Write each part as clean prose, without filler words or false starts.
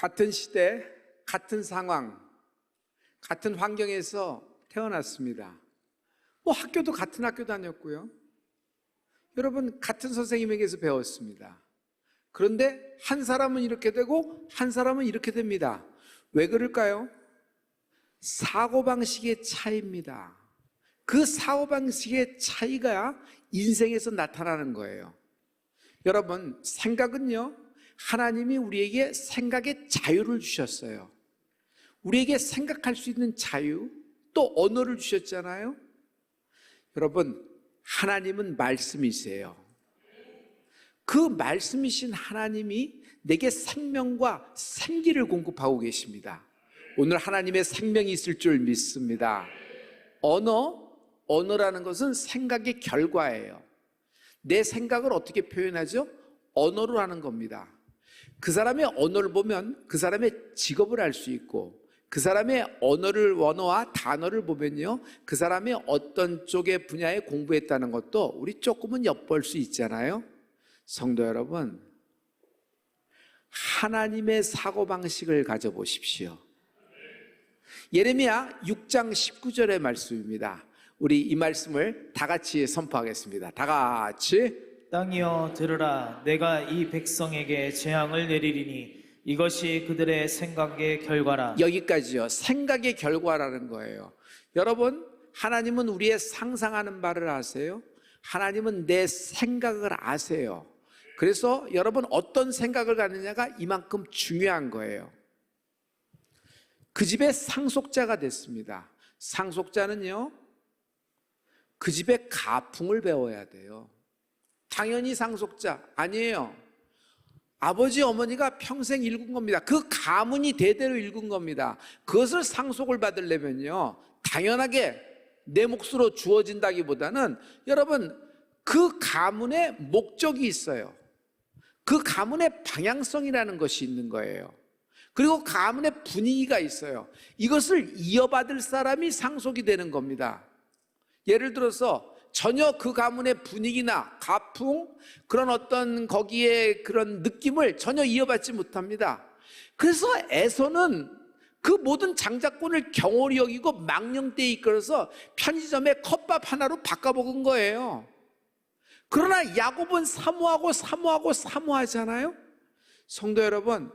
같은 시대, 같은 상황, 같은 환경에서 태어났습니다. 학교도 같은 학교 다녔고요. 여러분, 같은 선생님에게서 배웠습니다. 그런데 한 사람은 이렇게 되고 한 사람은 이렇게 됩니다. 왜 그럴까요? 사고방식의 차이입니다. 그 사고방식의 차이가 인생에서 나타나는 거예요. 여러분, 생각은요, 하나님이 우리에게 생각의 자유를 주셨어요. 우리에게 생각할 수 있는 자유, 또 언어를 주셨잖아요. 여러분, 하나님은 말씀이세요. 그 말씀이신 하나님이 내게 생명과 생기를 공급하고 계십니다. 오늘 하나님의 생명이 있을 줄 믿습니다. 언어라는 것은 생각의 결과예요. 내 생각을 어떻게 표현하죠? 언어로 하는 겁니다. 그 사람의 언어를 보면 그 사람의 직업을 알 수 있고, 그 사람의 언어와 단어를 보면요, 그 사람이 어떤 쪽의 분야에 공부했다는 것도 우리 조금은 엿볼 수 있잖아요. 성도 여러분, 하나님의 사고방식을 가져보십시오. 예레미야 6장 19절의 말씀입니다. 우리 이 말씀을 다 같이 선포하겠습니다. 다 같이. 땅이여 들으라. 내가 이 백성에게 재앙을 내리리니 이것이 그들의 생각의 결과라. 여기까지요. 생각의 결과라는 거예요. 여러분, 하나님은 우리의 상상하는 바를 아세요? 하나님은 내 생각을 아세요. 그래서 여러분, 어떤 생각을 갖느냐가 이만큼 중요한 거예요. 그 집의 상속자가 됐습니다. 상속자는요, 그 집의 가풍을 배워야 돼요. 당연히 상속자 아니에요. 아버지 어머니가 평생 읽은 겁니다. 그 가문이 대대로 읽은 겁니다. 그것을 상속을 받으려면요, 당연하게 내 몫으로 주어진다기보다는 여러분, 그 가문의 목적이 있어요. 그 가문의 방향성이라는 것이 있는 거예요. 그리고 가문의 분위기가 있어요. 이것을 이어받을 사람이 상속이 되는 겁니다. 예를 들어서 전혀 그 가문의 분위기나 가풍, 그런 어떤 거기에 그런 느낌을 전혀 이어받지 못합니다. 그래서 에서는 그 모든 장자권을 경홀히 여기고 망령되이 이끌어서 편의점에 컵밥 하나로 바꿔먹은 거예요. 그러나 야곱은 사모하잖아요. 성도 여러분,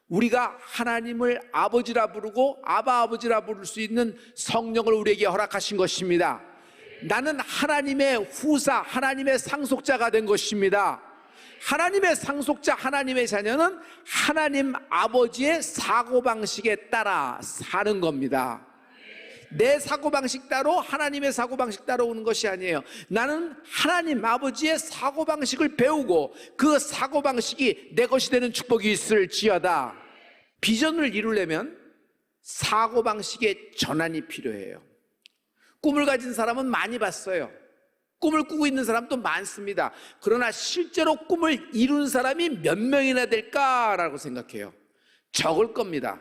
우리가 하나님을 아버지라 부르고 아바 아버지라 부를 수 있는 성령을 우리에게 허락하신 것입니다. 나는 하나님의 후사, 하나님의 상속자가 된 것입니다. 하나님의 상속자, 하나님의 자녀는 하나님 아버지의 사고방식에 따라 사는 겁니다. 내 사고방식 따로 하나님의 사고방식 따로 오는 것이 아니에요. 나는 하나님 아버지의 사고방식을 배우고 그 사고방식이 내 것이 되는 축복이 있을지어다. 비전을 이루려면 사고방식의 전환이 필요해요. 꿈을 가진 사람은 많이 봤어요. 꿈을 꾸고 있는 사람도 많습니다. 그러나 실제로 꿈을 이룬 사람이 몇 명이나 될까라고 생각해요. 적을 겁니다.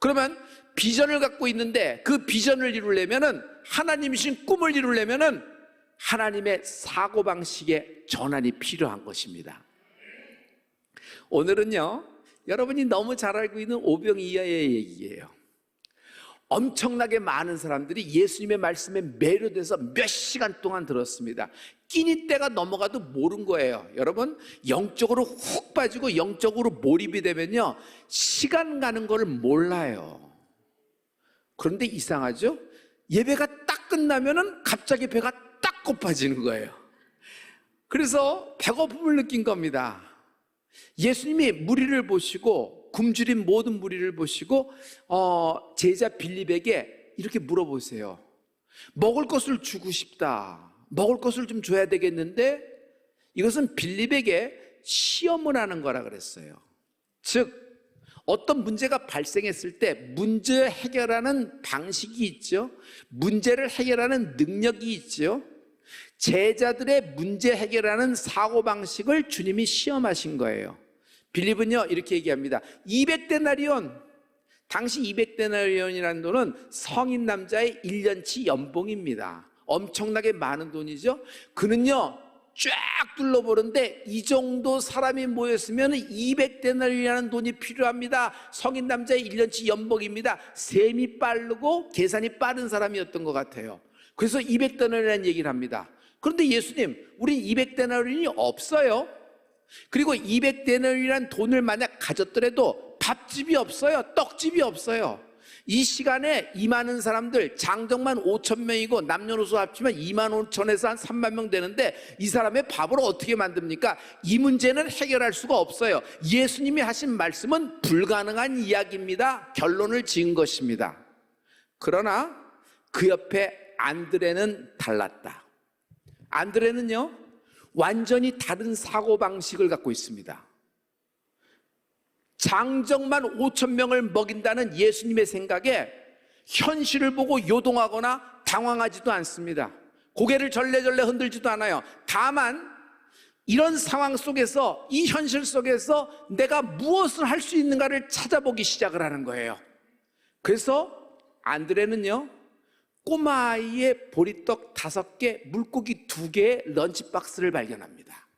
그러면 비전을 갖고 있는데 그 비전을 이루려면은, 하나님이신 꿈을 이루려면은 하나님의 사고방식의 전환이 필요한 것입니다. 오늘은요, 여러분이 너무 잘 알고 있는 오병이어의 얘기예요. 엄청나게 많은 사람들이 예수님의 말씀에 매료돼서 몇 시간 동안 들었습니다. 끼니 때가 넘어가도 모른 거예요. 여러분, 영적으로 훅 빠지고 영적으로 몰입이 되면요, 시간 가는 거를 몰라요. 그런데 이상하죠? 예배가 딱 끝나면은 갑자기 배가 딱 고파지는 거예요. 그래서 배고픔을 느낀 겁니다. 예수님이 무리를 보시고, 굶주린 모든 무리를 보시고 제자 빌립에게 이렇게 물어보세요. 먹을 것을 주고 싶다. 먹을 것을 좀 줘야 되겠는데, 이것은 빌립에게 시험을 하는 거라 그랬어요. 즉, 어떤 문제가 발생했을 때 문제 해결하는 방식이 있죠. 문제를 해결하는 능력이 있죠. 제자들의 문제 해결하는 사고방식을 주님이 시험하신 거예요. 빌립은요, 이렇게 얘기합니다. 200데나리온, 당시 200데나리온이라는 돈은 성인 남자의 1년치 연봉입니다. 엄청나게 많은 돈이죠. 그는요, 쫙 둘러보는데 이 정도 사람이 모였으면 200데나리온이라는 돈이 필요합니다. 성인 남자의 1년치 연봉입니다. 셈이 빠르고 계산이 빠른 사람이었던 것 같아요. 그래서 200데나리온이라는 얘기를 합니다. 그런데 예수님, 우린 200데나리온이 없어요. 그리고 200데나리온이라는 돈을 만약 가졌더라도 밥집이 없어요. 떡집이 없어요. 이 시간에 이 많은 사람들, 장정만 5천 명이고 남녀노소 합치면 2만 5천에서 한 3만 명 되는데 이 사람의 밥을 어떻게 만듭니까? 이 문제는 해결할 수가 없어요. 예수님이 하신 말씀은 불가능한 이야기입니다. 결론을 지은 것입니다. 그러나 그 옆에 안드레는 달랐다. 안드레는요, 완전히 다른 사고방식을 갖고 있습니다. 장정만 5천 명을 먹인다는 예수님의 생각에 현실을 보고 요동하거나 당황하지도 않습니다. 고개를 절레절레 흔들지도 않아요. 다만 이런 상황 속에서, 이 현실 속에서 내가 무엇을 할 수 있는가를 찾아보기 시작을 하는 거예요. 그래서 안드레는요, 꼬마아이의 보리떡 5개, 물고기 2개의 런치박스를 발견합니다.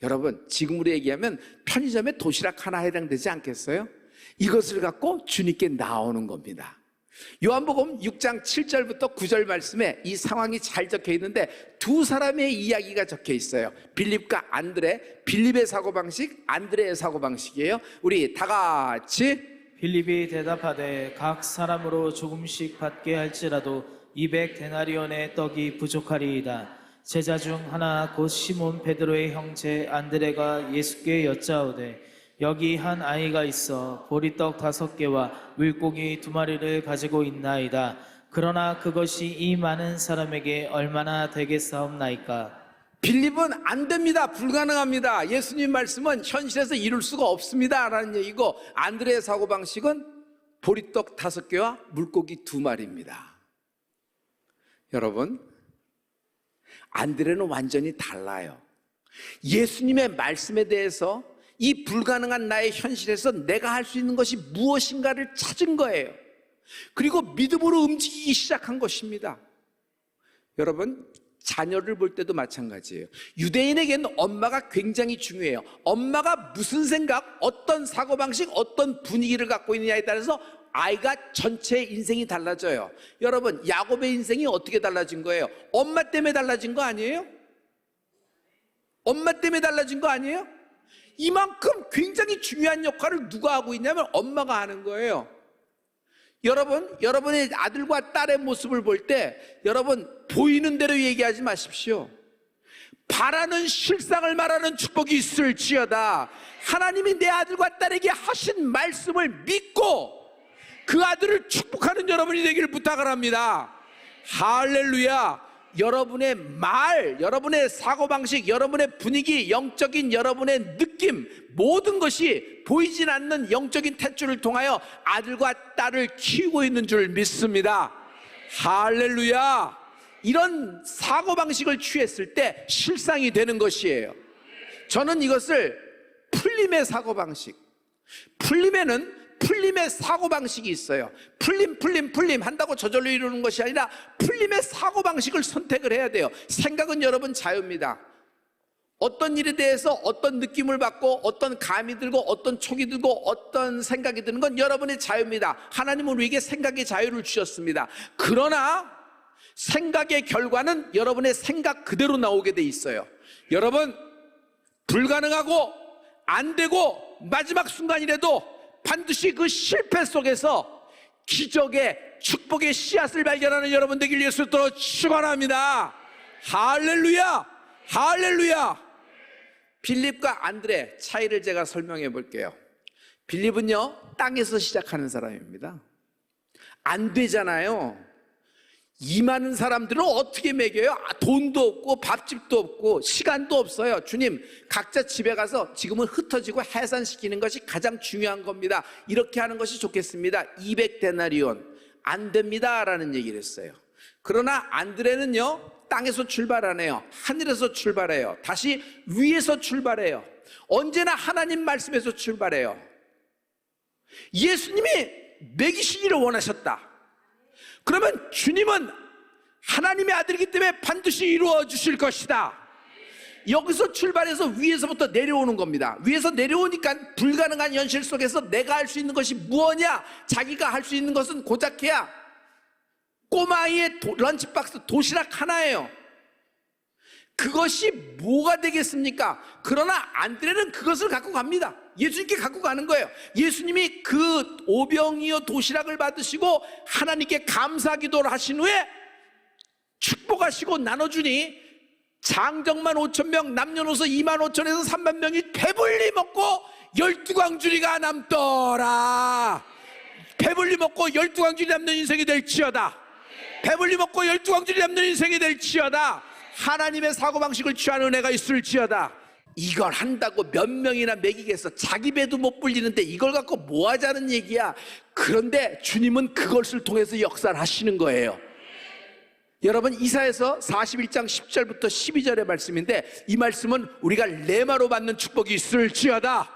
여러분, 지금으로 얘기하면 편의점에 도시락 하나 해당되지 않겠어요? 이것을 갖고 주님께 나오는 겁니다. 요한복음 6장 7절부터 9절 말씀에 이 상황이 잘 적혀 있는데 두 사람의 이야기가 적혀 있어요. 빌립과 안드레, 빌립의 사고방식, 안드레의 사고방식이에요. 우리 다 같이. 빌립이 대답하되 각 사람으로 조금씩 받게 할지라도 200데나리온의 떡이 부족하리이다. 제자 중 하나 곧 시몬 베드로의 형제 안드레가 예수께 여짜오되 여기 한 아이가 있어 보리떡 5개와 물고기 2마리를 가지고 있나이다. 그러나 그것이 이 많은 사람에게 얼마나 되겠사옵나이까? 빌립은 안 됩니다. 불가능합니다. 예수님 말씀은 현실에서 이룰 수가 없습니다 라는 얘기고, 안드레의 사고방식은 보리떡 5개와 물고기 2마리입니다. 여러분, 안드레는 완전히 달라요. 예수님의 말씀에 대해서 이 불가능한 나의 현실에서 내가 할 수 있는 것이 무엇인가를 찾은 거예요. 그리고 믿음으로 움직이기 시작한 것입니다. 여러분, 자녀를 볼 때도 마찬가지예요. 유대인에게는 엄마가 굉장히 중요해요. 엄마가 무슨 생각, 어떤 사고방식, 어떤 분위기를 갖고 있느냐에 따라서 아이가 전체 인생이 달라져요. 여러분, 야곱의 인생이 어떻게 달라진 거예요? 엄마 때문에 달라진 거 아니에요? 엄마 때문에 달라진 거 아니에요? 이만큼 굉장히 중요한 역할을 누가 하고 있냐면 엄마가 하는 거예요. 여러분, 여러분의 아들과 딸의 모습을 볼 때 여러분, 보이는 대로 얘기하지 마십시오. 바라는 실상을 말하는 축복이 있을지어다. 하나님이 내 아들과 딸에게 하신 말씀을 믿고 그 아들을 축복하는 여러분이 되기를 부탁을 합니다. 할렐루야. 여러분의 말, 여러분의 사고방식, 여러분의 분위기, 영적인 여러분의 느낌, 모든 것이 보이진 않는 영적인 탯줄을 통하여 아들과 딸을 키우고 있는 줄 믿습니다. 할렐루야. 이런 사고방식을 취했을 때 실상이 되는 것이에요. 저는 이것을 풀림의 사고방식, 풀림의 사고방식이 있어요. 풀림 한다고 저절로 이루는 것이 아니라 풀림의 사고방식을 선택을 해야 돼요. 생각은 여러분 자유입니다. 어떤 일에 대해서 어떤 느낌을 받고 어떤 감이 들고 어떤 촉이 들고 어떤 생각이 드는 건 여러분의 자유입니다. 하나님은 우리에게 생각의 자유를 주셨습니다. 그러나 생각의 결과는 여러분의 생각 그대로 나오게 돼 있어요. 여러분, 불가능하고 안 되고 마지막 순간이라도 반드시 그 실패 속에서 기적의 축복의 씨앗을 발견하는 여러분 되길 예수로 축원합니다. 할렐루야, 할렐루야. 빌립과 안드레 차이를 제가 설명해 볼게요. 빌립은요, 땅에서 시작하는 사람입니다. 안 되잖아요. 이 많은 사람들은 어떻게 먹여요? 돈도 없고 밥집도 없고 시간도 없어요. 주님, 각자 집에 가서 지금은 흩어지고 해산시키는 것이 가장 중요한 겁니다. 이렇게 하는 것이 좋겠습니다. 200데나리온 안 됩니다 라는 얘기를 했어요. 그러나 안드레는요, 땅에서 출발 안 해요. 하늘에서 출발해요. 다시 위에서 출발해요. 언제나 하나님 말씀에서 출발해요. 예수님이 먹이시기를 원하셨다. 그러면 주님은 하나님의 아들이기 때문에 반드시 이루어 주실 것이다. 여기서 출발해서 위에서부터 내려오는 겁니다. 위에서 내려오니까 불가능한 현실 속에서 내가 할 수 있는 것이 무엇이냐? 자기가 할 수 있는 것은 고작해야 꼬마아이의 런치박스 도시락 하나예요. 그것이 뭐가 되겠습니까? 그러나 안드레는 그것을 갖고 갑니다. 예수님께 갖고 가는 거예요. 예수님이 그 오병이어 도시락을 받으시고 하나님께 감사 기도를 하신 후에 축복하시고 나눠주니 장정만 5,000명, 남녀노소 25,000에서 30,000명이 배불리 먹고 12광주리가 남더라. 배불리 먹고 12광주리 남는 인생이 될지어다. 배불리 먹고 12광주리 남는 인생이 될지어다. 하나님의 사고방식을 취하는 은혜가 있을지어다. 이걸 한다고 몇 명이나 먹이겠어. 자기 배도 못 불리는데 이걸 갖고 뭐 하자는 얘기야. 그런데 주님은 그것을 통해서 역사를 하시는 거예요. 여러분, 이사야서 41장 10절부터 12절의 말씀인데, 이 말씀은 우리가 레마로 받는 축복이 있을지어다.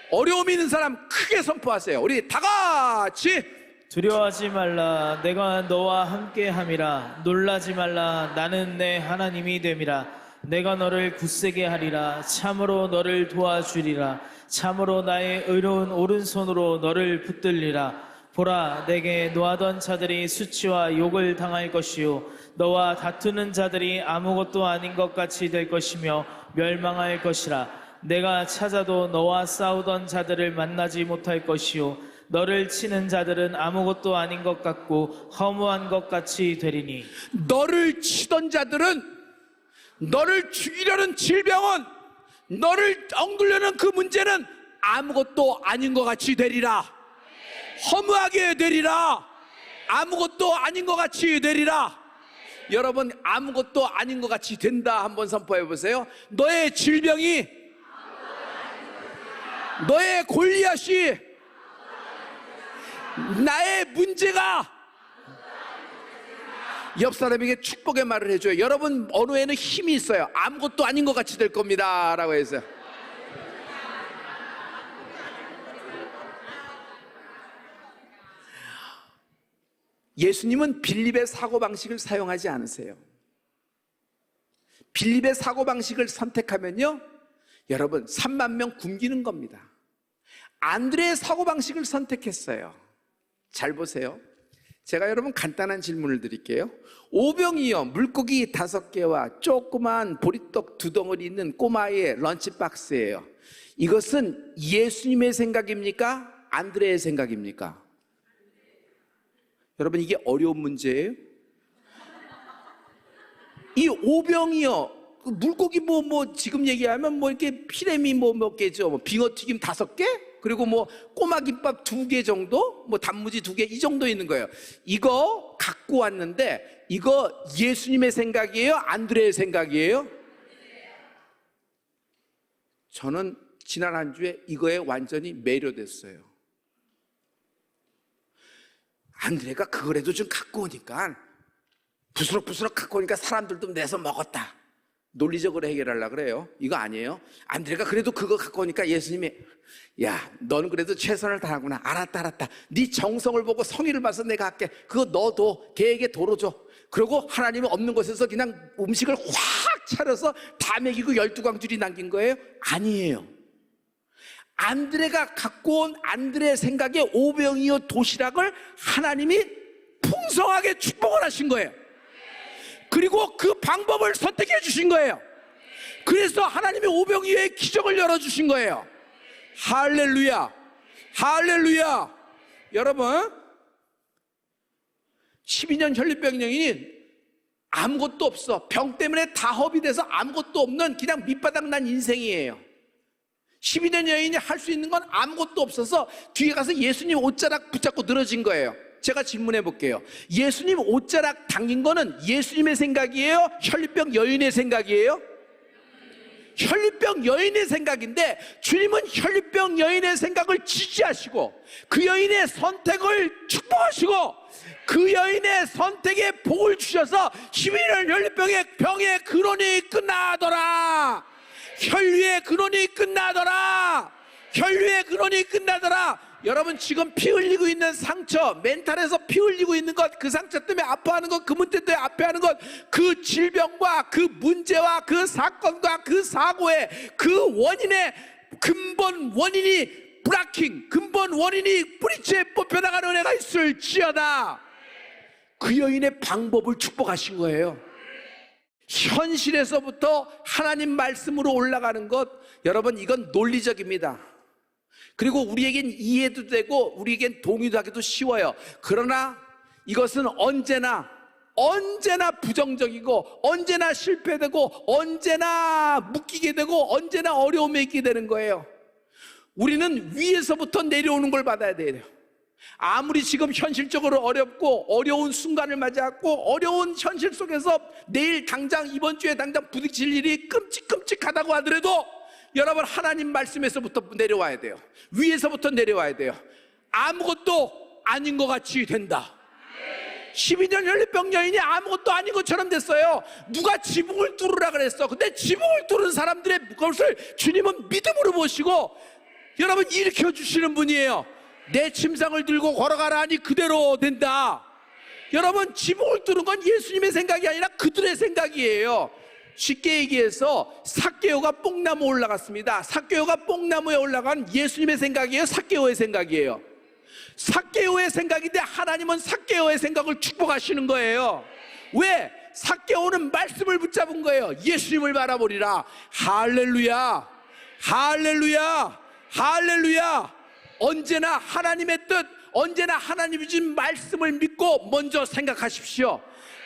어려움이 있는 사람 크게 선포하세요. 우리 다 같이. 두려워하지 말라. 내가 너와 함께함이라. 놀라지 말라. 나는 내 하나님이 됨이라. 내가 너를 굳세게 하리라. 참으로 너를 도와주리라. 참으로 나의 의로운 오른손으로 너를 붙들리라. 보라, 내게 노하던 자들이 수치와 욕을 당할 것이요 너와 다투는 자들이 아무것도 아닌 것 같이 될 것이며 멸망할 것이라. 내가 찾아도 너와 싸우던 자들을 만나지 못할 것이요 너를 치는 자들은 아무것도 아닌 것 같고 허무한 것 같이 되리니. 너를 치던 자들은, 너를 죽이려는 질병은, 너를 억누르는 그 문제는 아무것도 아닌 것 같이 되리라. 허무하게 되리라. 아무것도 아닌 것 같이 되리라. 여러분, 아무것도 아닌 것 같이 된다 한번 선포해 보세요. 너의 질병이, 너의 골리앗이, 나의 문제가, 옆 사람에게 축복의 말을 해줘요. 여러분 언어에는 힘이 있어요. 아무것도 아닌 것 같이 될 겁니다 라고 해서. 예수님은 빌립의 사고방식을 사용하지 않으세요. 빌립의 사고방식을 선택하면요, 여러분 3만 명 굶기는 겁니다. 안드레의 사고방식을 선택했어요. 잘 보세요. 제가 여러분 간단한 질문을 드릴게요. 오병이어 물고기 5개와 조그만 보리떡 2덩어리 있는 꼬마의 런치박스예요. 이것은 예수님의 생각입니까? 안드레의 생각입니까? 여러분, 이게 어려운 문제예요? 이 오병이어 물고기 지금 얘기하면 이렇게 피레미 몇 개죠. 빙어튀김 5개? 그리고 꼬마 김밥 2개 정도? 단무지 2개 이 정도 있는 거예요. 이거 갖고 왔는데, 이거 예수님의 생각이에요? 안드레의 생각이에요? 저는 지난 한 주에 이거에 완전히 매료됐어요. 안드레가 그거라도 좀 갖고 오니까, 부스럭부스럭 갖고 오니까 사람들도 내서 먹었다. 논리적으로 해결하려고 그래요. 이거 아니에요. 안드레가 그래도 그거 갖고 오니까 예수님이, 야, 너는 그래도 최선을 다하구나. 알았다. 네 정성을 보고 성의를 봐서 내가 할게. 그거 너도 걔에게 도로 줘. 그리고 하나님은 없는 곳에서 그냥 음식을 확 차려서 다 먹이고 12광줄이 남긴 거예요? 아니에요. 안드레가 갖고 온 안드레의 생각에 오병이어 도시락을 하나님이 풍성하게 축복을 하신 거예요. 그리고 그 방법을 선택해 주신 거예요. 그래서 하나님이 오병이어의 기적을 열어주신 거예요. 할렐루야, 할렐루야. 여러분, 12년 혈류병 여인이 아무것도 없어. 병 때문에 다 허비돼서 아무것도 없는 그냥 밑바닥 난 인생이에요. 12년 여인이 할 수 있는 건 아무것도 없어서 뒤에 가서 예수님 옷자락 붙잡고 늘어진 거예요. 제가 질문해 볼게요. 예수님 옷자락 당긴 거는 예수님의 생각이에요? 혈류병 여인의 생각이에요? 혈류병 여인의 생각인데, 주님은 혈류병 여인의 생각을 지지하시고 그 여인의 선택을 축복하시고 그 여인의 선택에 복을 주셔서 12년 혈류병의 병의 근원이 끝나더라. 혈류의 근원이 끝나더라. 혈류의 근원이 끝나더라. 여러분 지금 피 흘리고 있는 상처, 멘탈에서 피 흘리고 있는 것, 그 상처 때문에 아파하는 것, 그 문제 때문에 아파하는 것, 그 질병과 그 문제와 그 사건과 그 사고의 그 원인의 근본 원인이 브라킹, 근본 원인이 뿌리째 뽑혀나가는 은혜가 있을지어다. 그 여인의 방법을 축복하신 거예요. 현실에서부터 하나님 말씀으로 올라가는 것, 여러분 이건 논리적입니다. 그리고 우리에겐 이해도 되고 우리에겐 동의도 하기도 쉬워요. 그러나 이것은 언제나 부정적이고 언제나 실패되고 언제나 묶이게 되고 언제나 어려움에 있게 되는 거예요. 우리는 위에서부터 내려오는 걸 받아야 돼요. 아무리 지금 현실적으로 어렵고 어려운 순간을 맞이하고 어려운 현실 속에서 내일 당장 이번 주에 당장 부딪힐 일이 끔찍끔찍하다고 하더라도 여러분 하나님 말씀에서부터 내려와야 돼요. 위에서부터 내려와야 돼요. 아무것도 아닌 것 같이 된다. 12년 혈류병 여인이 아무것도 아닌 것처럼 됐어요. 누가 지붕을 뚫으라 그랬어. 근데 지붕을 뚫은 사람들의 것을 주님은 믿음으로 보시고 여러분 일으켜 주시는 분이에요. 내 침상을 들고 걸어가라 하니 그대로 된다. 여러분 지붕을 뚫은 건 예수님의 생각이 아니라 그들의 생각이에요. 쉽게 얘기해서 삭개오가 뽕나무 올라갔습니다. 삭개오가 뽕나무에 올라간 예수님의 생각이에요, 삭개오의 생각이에요? 삭개오의 생각인데 하나님은 삭개오의 생각을 축복하시는 거예요. 왜? 삭개오는 말씀을 붙잡은 거예요. 예수님을 바라보리라. 할렐루야, 할렐루야, 할렐루야. 언제나 하나님의 뜻, 언제나 하나님이 주신 말씀을 믿고 먼저 생각하십시오.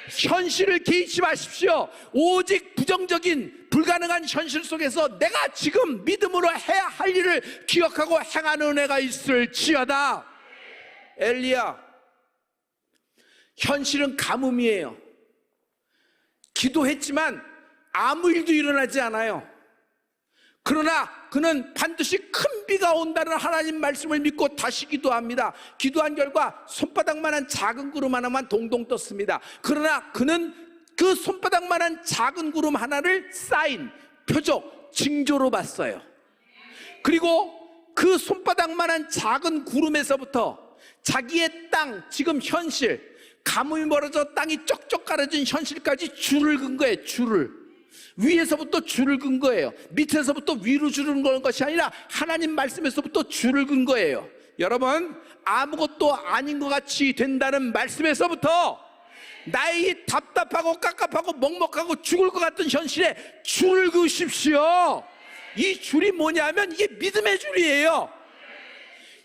현실을 개의치 마십시오. 오직 부정적인 불가능한 현실 속에서 내가 지금 믿음으로 해야 할 일을 기억하고 행하는 은혜가 있을지어다. 엘리야, 현실은 가뭄이에요. 기도했지만 아무 일도 일어나지 않아요. 그러나 그는 반드시 큰 비가 온다는 하나님 말씀을 믿고 다시 기도합니다. 기도한 결과 손바닥만한 작은 구름 하나만 동동 떴습니다. 그러나 그는 그 손바닥만한 작은 구름 하나를 사인, 표적, 징조로 봤어요. 그리고 그 손바닥만한 작은 구름에서부터 자기의 땅, 지금 현실, 가뭄이 벌어져 땅이 쩍쩍 가려진 현실까지 줄을 긋은 거예요. 줄을. 위에서부터 줄을 긋은 거예요. 밑에서부터 위로 줄을 긋은 것이 아니라 하나님 말씀에서부터 줄을 긋은 거예요. 여러분, 아무것도 아닌 것 같이 된다는 말씀에서부터 나의 이 답답하고 깝깝하고 먹먹하고 죽을 것 같은 현실에 줄을 그으십시오. 이 줄이 뭐냐면 이게 믿음의 줄이에요.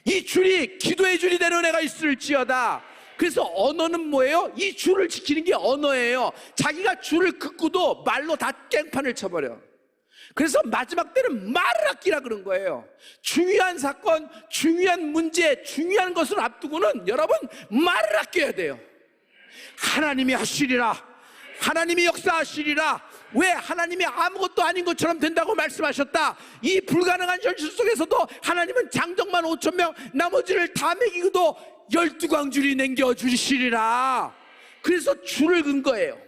이 줄이 기도의 줄이 되는 은혜가 있을지어다. 그래서 언어는 뭐예요? 이 줄을 지키는 게 언어예요. 자기가 줄을 긋고도 말로 다 깽판을 쳐버려. 그래서 마지막 때는 말을 아끼라 그런 거예요. 중요한 사건, 중요한 문제, 중요한 것을 앞두고는 여러분 말을 아껴야 돼요. 하나님이 하시리라, 하나님이 역사하시리라. 왜? 하나님이 아무것도 아닌 것처럼 된다고 말씀하셨다. 이 불가능한 현실 속에서도 하나님은 장정만 5,000명 나머지를 다 먹이고도 12광줄이 남겨주시리라. 그래서 줄을 긋은 거예요.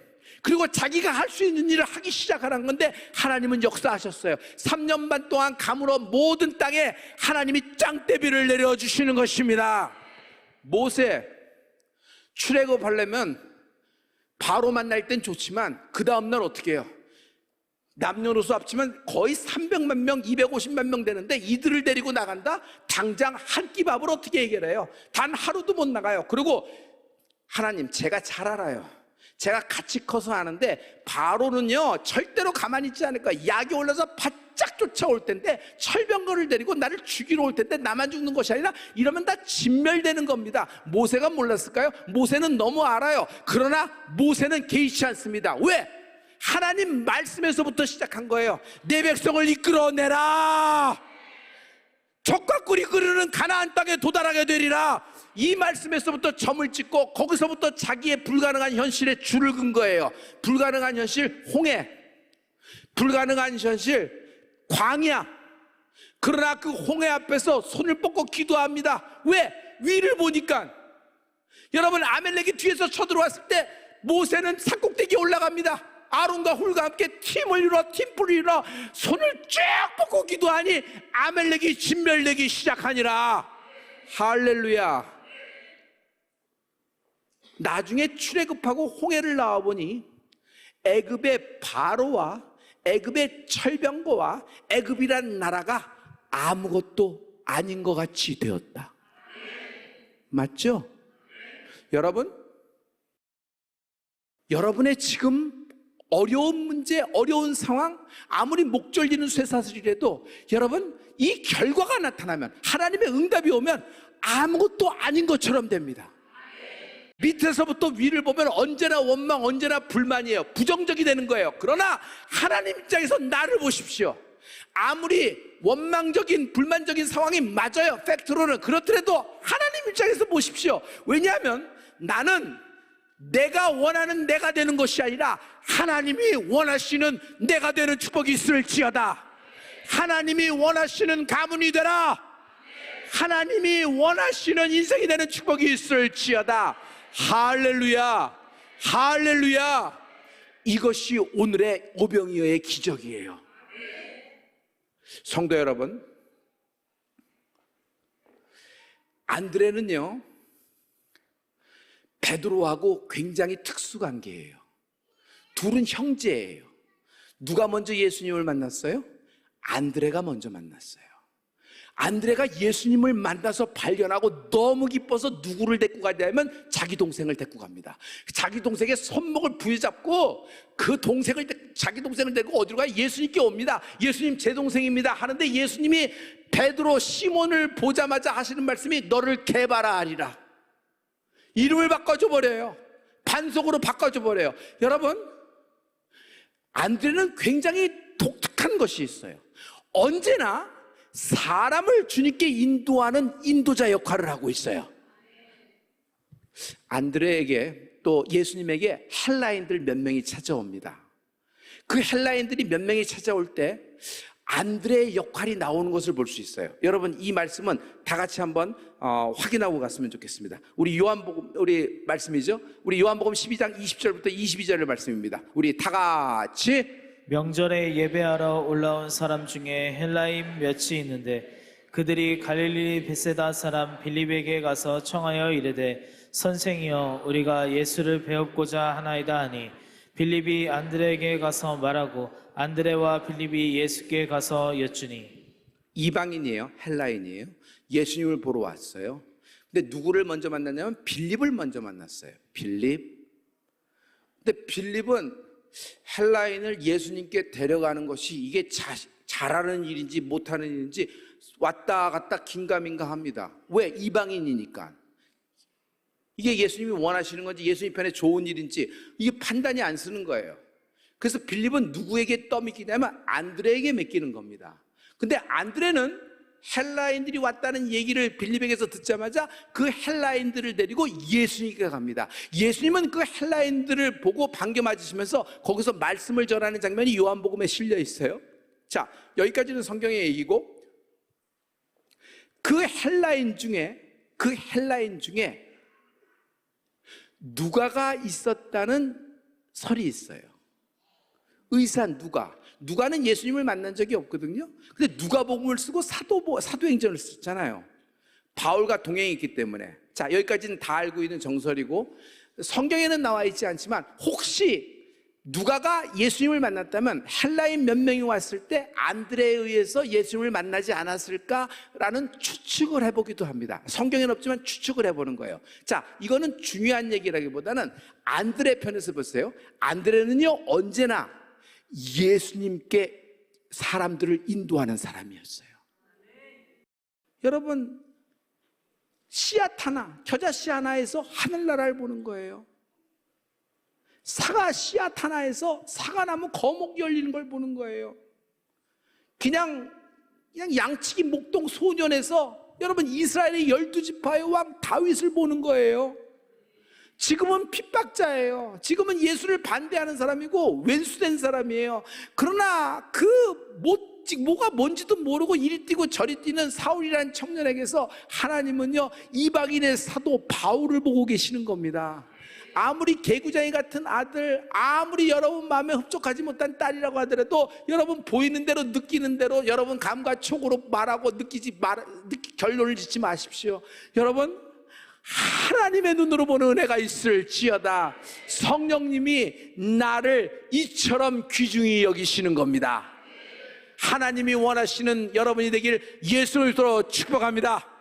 그리고 자기가 할 수 있는 일을 하기 시작하는 건데 하나님은 역사하셨어요. 3년 반 동안 가물어 모든 땅에 하나님이 짱대비를 내려주시는 것입니다. 모세 출애굽하려면 바로 만날 땐 좋지만 그 다음날 어떻게 해요? 남녀노소 합치면 거의 300만 명, 250만 명 되는데 이들을 데리고 나간다? 당장 한 끼 밥을 어떻게 해결해요? 단 하루도 못 나가요. 그리고 하나님, 제가 잘 알아요. 제가 같이 커서 아는데 바로는요 절대로 가만히 있지 않을 거야. 약이 올라서 바짝 쫓아올 텐데, 철병거를 데리고 나를 죽이러 올 텐데 나만 죽는 것이 아니라 이러면 다 진멸되는 겁니다. 모세가 몰랐을까요? 모세는 너무 알아요. 그러나 모세는 개의치 않습니다. 왜? 하나님 말씀에서부터 시작한 거예요. 내 백성을 이끌어내라. 적과 꿀이 끓는 가나안 땅에 도달하게 되리라. 이 말씀에서부터 점을 찍고 거기서부터 자기의 불가능한 현실에 줄을 긋은 거예요. 불가능한 현실 홍해, 불가능한 현실 광야. 그러나 그 홍해 앞에서 손을 뻗고 기도합니다. 왜? 위를 보니까. 여러분, 아멜렉이 뒤에서 쳐들어왔을 때 모세는 산꼭대기에 올라갑니다. 아론과 훌과 함께 팀을 이뤄 팀플을 이뤄 손을 쭉 뻗고 기도하니 아멜렉이 진멸되기 시작하니라. 할렐루야. 나중에 출애굽하고 홍해를 나와보니 애굽의 바로와 애굽의 철병거와 애굽이란 나라가 아무것도 아닌 것 같이 되었다. 맞죠? 여러분, 여러분의 지금 어려운 문제, 어려운 상황, 아무리 목 졸리는 쇠사슬이라도 여러분, 이 결과가 나타나면, 하나님의 응답이 오면 아무것도 아닌 것처럼 됩니다. 밑에서부터 위를 보면 언제나 원망, 언제나 불만이에요. 부정적이 되는 거예요. 그러나 하나님 입장에서 나를 보십시오. 아무리 원망적인, 불만적인 상황이 맞아요. 팩트로는. 그렇더라도 하나님 입장에서 보십시오. 왜냐하면 나는 내가 원하는 내가 되는 것이 아니라 하나님이 원하시는 내가 되는 축복이 있을지어다. 하나님이 원하시는 가문이 되라. 하나님이 원하시는 인생이 되는 축복이 있을지어다. 할렐루야, 할렐루야. 이것이 오늘의 오병이어의 기적이에요. 성도 여러분, 안드레는요 베드로하고 굉장히 특수관계예요. 둘은 형제예요. 누가 먼저 예수님을 만났어요? 안드레가 먼저 만났어요. 안드레가 예수님을 만나서 발견하고 너무 기뻐서 누구를 데리고 가냐면 자기 동생을 데리고 갑니다. 자기 동생의 손목을 부여잡고 자기 동생을 데리고 어디로 가요? 예수님께 옵니다. 예수님 제 동생입니다 하는데 예수님이 베드로 시몬을 보자마자 하시는 말씀이 너를 개바라 하리라. 이름을 바꿔줘 버려요. 반석으로 바꿔줘 버려요. 여러분, 안드레는 굉장히 독특한 것이 있어요. 언제나 사람을 주님께 인도하는 인도자 역할을 하고 있어요. 안드레에게 또 예수님에게 헬라인들 몇 명이 찾아옵니다. 그 헬라인들이 몇 명이 찾아올 때 안드레의 역할이 나오는 것을 볼 수 있어요. 여러분, 이 말씀은 다 같이 한번 확인하고 갔으면 좋겠습니다. 우리 요한복음, 우리 말씀이죠. 우리 요한복음 12장 20절부터 22절의 말씀입니다. 우리 다 같이. 명절에 예배하러 올라온 사람 중에 헬라인 몇이 있는데 그들이 갈릴리 베세다 사람 빌립에게 가서 청하여 이르되 선생이여 우리가 예수를 배웁고자 하나이다 하니 빌립이 안드레에게 가서 말하고 안드레와 빌립이 예수께 가서 여쭈니. 이방인이에요. 헬라인이에요. 예수님을 보러 왔어요. 근데 누구를 먼저 만났냐면 빌립을 먼저 만났어요. 빌립. 근데 빌립은 헬라인을 예수님께 데려가는 것이 이게 잘하는 일인지 못하는 일인지 왔다 갔다 긴가민가 합니다. 왜? 이방인이니까. 이게 예수님이 원하시는 건지 예수님 편에 좋은 일인지 이게 판단이 안 쓰는 거예요. 그래서 빌립은 누구에게 떠맡기냐면 안드레에게 맡기는 겁니다. 근데 안드레는 헬라인들이 왔다는 얘기를 빌립에게서 듣자마자 그 헬라인들을 데리고 예수님께 갑니다. 예수님은 그 헬라인들을 보고 반겨 맞으시면서 거기서 말씀을 전하는 장면이 요한복음에 실려 있어요. 자, 여기까지는 성경의 얘기고 그 헬라인 중에 누가가 있었다는 설이 있어요. 의사 누가는 예수님을 만난 적이 없거든요. 근데 누가복음을 쓰고 사도행전을 썼잖아요. 바울과 동행했기 때문에. 자, 여기까지는 다 알고 있는 정설이고 성경에는 나와 있지 않지만 혹시 누가가 예수님을 만났다면 헬라인 몇 명이 왔을 때 안드레에 의해서 예수님을 만나지 않았을까라는 추측을 해보기도 합니다. 성경에는 없지만 추측을 해보는 거예요. 자, 이거는 중요한 얘기라기보다는 안드레 편에서 보세요. 안드레는요 언제나 예수님께 사람들을 인도하는 사람이었어요. 여러분, 씨앗 하나, 겨자 씨 하나에서 하늘나라를 보는 거예요. 사과 씨앗 하나에서 사과나무 거목이 열리는 걸 보는 거예요. 그냥 양치기 목동 소년에서 여러분 이스라엘의 12지파의 왕 다윗을 보는 거예요. 지금은 핍박자예요. 지금은 예수를 반대하는 사람이고 왼수된 사람이에요. 그러나 뭐가 뭔지도 모르고 이리 뛰고 저리 뛰는 사울이라는 청년에게서 하나님은요 이방인의 사도 바울을 보고 계시는 겁니다. 아무리 개구장이 같은 아들, 아무리 여러분 마음에 흡족하지 못한 딸이라고 하더라도 여러분 보이는 대로 느끼는 대로 여러분 감과 촉으로 말하고 결론을 짓지 마십시오. 여러분 하나님의 눈으로 보는 은혜가 있을지어다. 성령님이 나를 이처럼 귀중히 여기시는 겁니다. 하나님이 원하시는 여러분이 되길 예수를 들어 축복합니다.